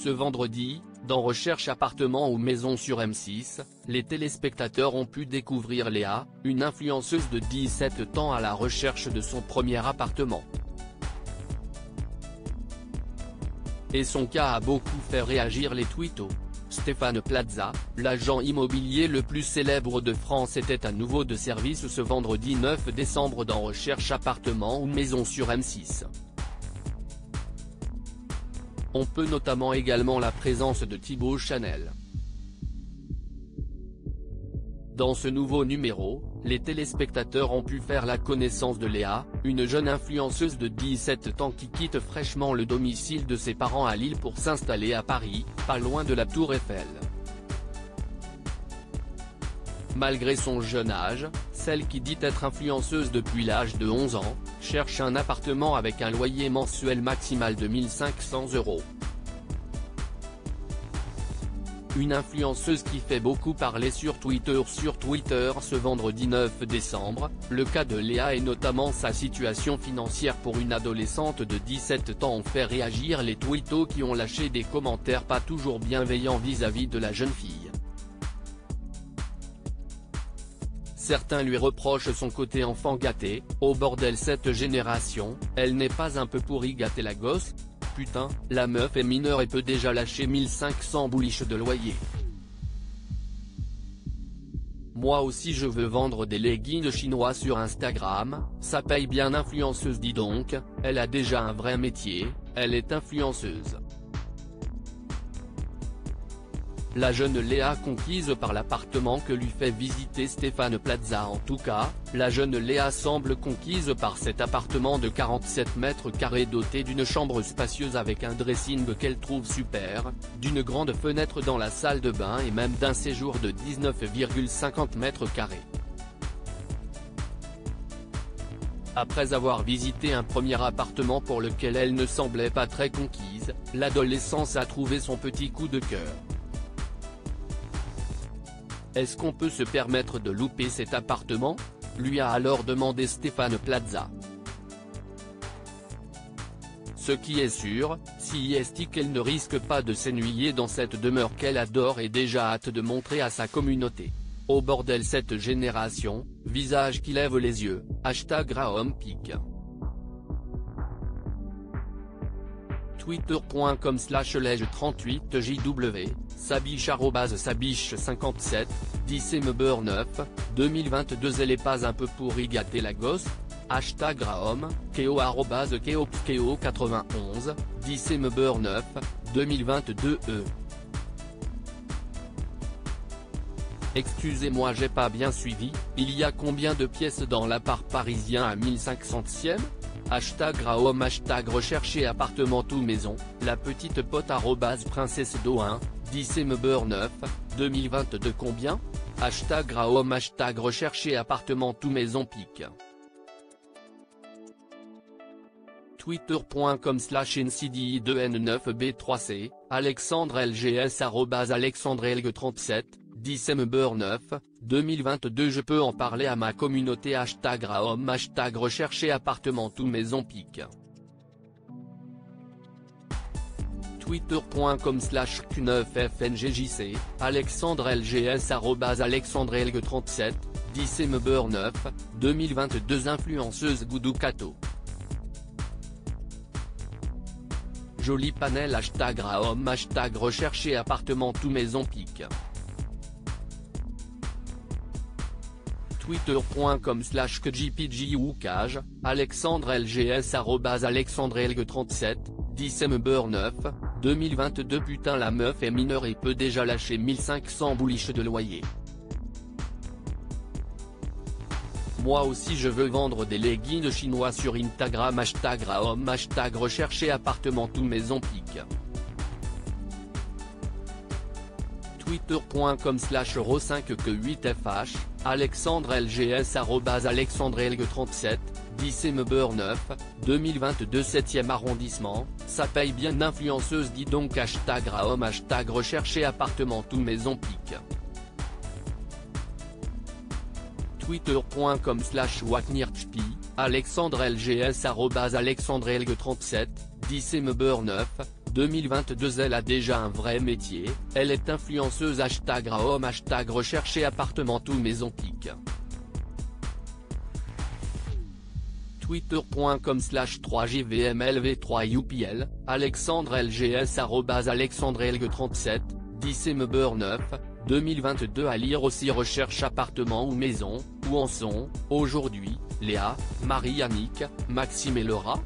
Ce vendredi, dans Recherche appartement ou maison sur M6, les téléspectateurs ont pu découvrir Léa, une influenceuse de 17 ans à la recherche de son premier appartement. Et son cas a beaucoup fait réagir les twittos. Stéphane Plaza, l'agent immobilier le plus célèbre de France, était à nouveau de service ce vendredi 9 décembre dans Recherche appartement ou maison sur M6. On peut notamment également la présence de Thibaut Chanel. Dans ce nouveau numéro, les téléspectateurs ont pu faire la connaissance de Léa, une jeune influenceuse de 17 ans qui quitte fraîchement le domicile de ses parents à Lille pour s'installer à Paris, pas loin de la Tour Eiffel. Malgré son jeune âge, celle qui dit être influenceuse depuis l'âge de 11 ans, cherche un appartement avec un loyer mensuel maximal de 1 500 €. Une influenceuse qui fait beaucoup parler sur Twitter ce vendredi 9 décembre, le cas de Léa et notamment sa situation financière pour une adolescente de 17 ans ont fait réagir les twittos qui ont lâché des commentaires pas toujours bienveillants vis-à-vis de la jeune fille. Certains lui reprochent son côté enfant gâté. Au bordel cette génération, elle n'est pas un peu pourrie gâter la gosse? Putain, la meuf est mineure et peut déjà lâcher 1 500 bouliches de loyer. Moi aussi je veux vendre des leggings chinois sur Instagram, ça paye bien. Influenceuse dis donc, elle a déjà un vrai métier, elle est influenceuse. La jeune Léa conquise par l'appartement que lui fait visiter Stéphane Plaza. En tout cas, la jeune Léa semble conquise par cet appartement de 47 mètres carrés doté d'une chambre spacieuse avec un dressing qu'elle trouve super, d'une grande fenêtre dans la salle de bain et même d'un séjour de 19,50 mètres carrés. Après avoir visité un premier appartement pour lequel elle ne semblait pas très conquise, l'adolescente a trouvé son petit coup de cœur. Est-ce qu'on peut se permettre de louper cet appartement? Lui a alors demandé Stéphane Plaza. Ce qui est sûr, si est qu'elle ne risque pas de s'ennuyer dans cette demeure qu'elle adore et déjà hâte de montrer à sa communauté. Au bordel cette génération, visage qui lève les yeux, #RaomPic. Twitter.com/lege38jw, Sabiche @sabiche57, 10 Mber 9, 2022. Elle est pas un peu pourrie gâter la gosse? #Raom, Keo @Keo91, 10 Mber 9, 2022 Excusez-moi j'ai pas bien suivi, il y a combien de pièces dans l'appart parisien à 1500e? #Raom, #rechercher appartement ou maison, la petite pote @princesse do1, 10 Mber 9, 2022 combien? #Raom, #rechercher appartement ou maison pic. Twitter.com/ncdi2n9b3c, Alexandre LGS @AlexandreLG37, 10 Mber 9, 2022. Je peux en parler à ma communauté. #Raom, #rechercher appartement ou maison pic. Twitter.com/q9fngjc, Alexandre LGS @AlexandreLG37, 10 Mber 9, 2022. Influenceuse Goudou Kato. Joli panel. #Raom, #rechercher appartement ou maison pic. Twitter.com/kjpgwookage, Alexandre LGS @AlexandreLG37, 10 Mber 9, 2022. Putain la meuf est mineure et peut déjà lâcher 1 500 bouliches de loyer. Moi aussi je veux vendre des leggings chinois sur Instagram. #Raom, #rechercher appartement ou maison pic. Twitter.com/ro5q8fh, Alexandre LGS @AlexandreLG37, 10 Mber 9, 2022. 7e arrondissement, ça paye bien. Influenceuse dis donc. #Raom, #rechercher appartement ou maison pic. Twitter.com/waknirchpi, Alexandre LGS @AlexandreLG37, 10 Mber 9, 2022. Elle a déjà un vrai métier, elle est influenceuse #Raom #recherché appartement ou maison TIC. Twitter.com/3jvmlv3upl, Alexandre LGS @AlexandreLG37, 10 Member 9, 2022. À lire aussi recherche appartement ou maison, où en sont, aujourd'hui, Léa, Marie-Annick, Maxime et Laura.